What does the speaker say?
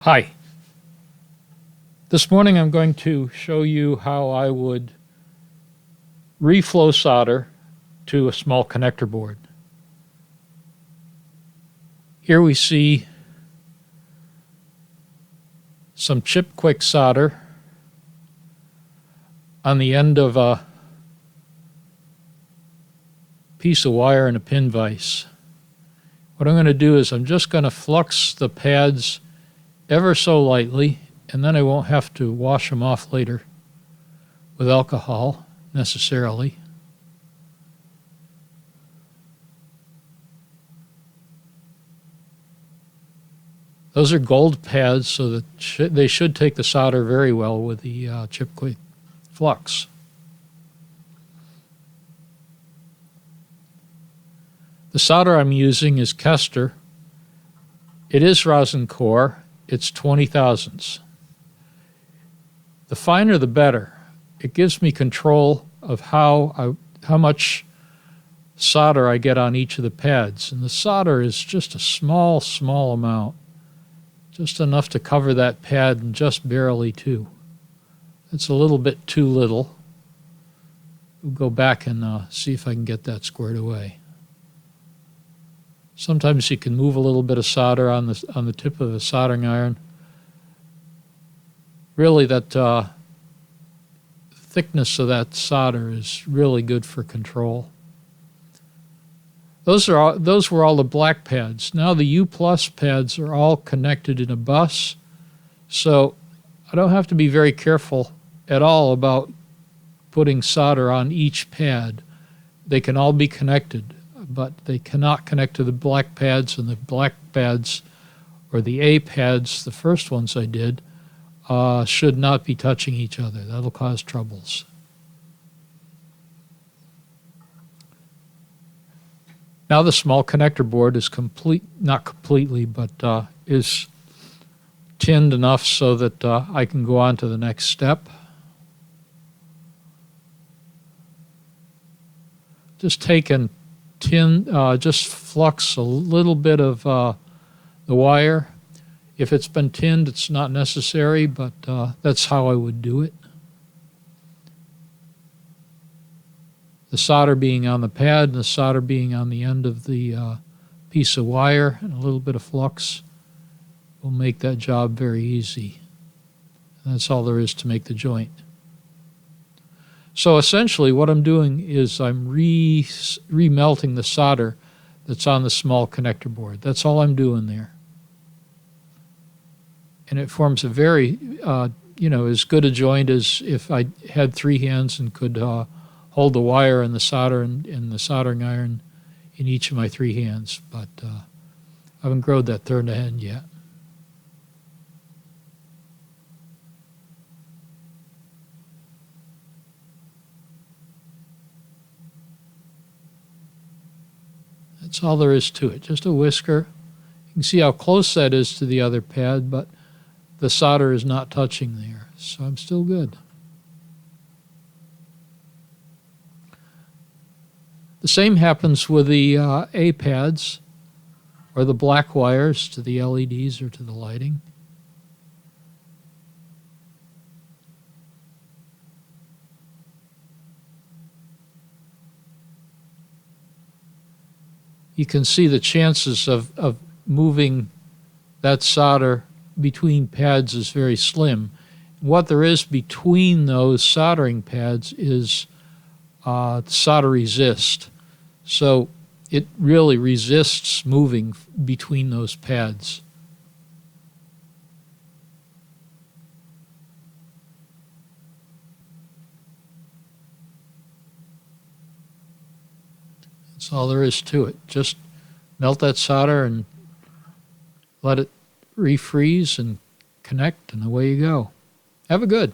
Hi. This morning I'm going to show you how I would reflow solder to a small connector board. Here we see some CHIPQUIK solder on the end of a piece of wire and a pin vise. What I'm going to do is I'm just going to flux the pads ever so lightly, and then I won't have to wash them off later with alcohol necessarily. Those are gold pads, so that they should take the solder very well with the CHIPQUIK flux. The solder I'm using is Kester. It is rosin core. It's 20 thousandths. The finer the better. It gives me control of how much solder I get on each of the pads. And the solder is just a small amount. Just enough to cover that pad and just barely too. It's a little bit too little. We'll go back and see if I can get that squared away. Sometimes you can move a little bit of solder on the tip of a soldering iron. Really, that thickness of that solder is really good for control. Those were all the black pads. Now the U+ pads are all connected in a bus, so I don't have to be very careful at all about putting solder on each pad. They can all be connected, but they cannot connect to the black pads, and the black pads, or the A pads, the first ones I did, should not be touching each other. That'll cause troubles. Now the small connector board is not completely, but is tinned enough so that I can go on to the next step. Just take and just flux a little bit of the wire. If it's been tinned, it's not necessary, but that's how I would do it. The solder being on the pad and the solder being on the end of the piece of wire, and a little bit of flux will make that job very easy. And that's all there is to make the joint. So essentially what I'm doing is I'm remelting the solder that's on the small connector board. That's all I'm doing there. And it forms a very, as good a joint as if I had three hands and could hold the wire and the solder and the soldering iron in each of my three hands. But I haven't grown that third hand yet. That's all there is to it, just a whisker. You can see how close that is to the other pad, but the solder is not touching there, so I'm still good. The same happens with the A pads, or the black wires to the LEDs or to the lighting. You can see the chances of moving that solder between pads is very slim. What there is between those soldering pads is solder resist. So it really resists moving between those pads. That's all there is to it. Just melt that solder and let it refreeze and connect, and away you go. Have a good.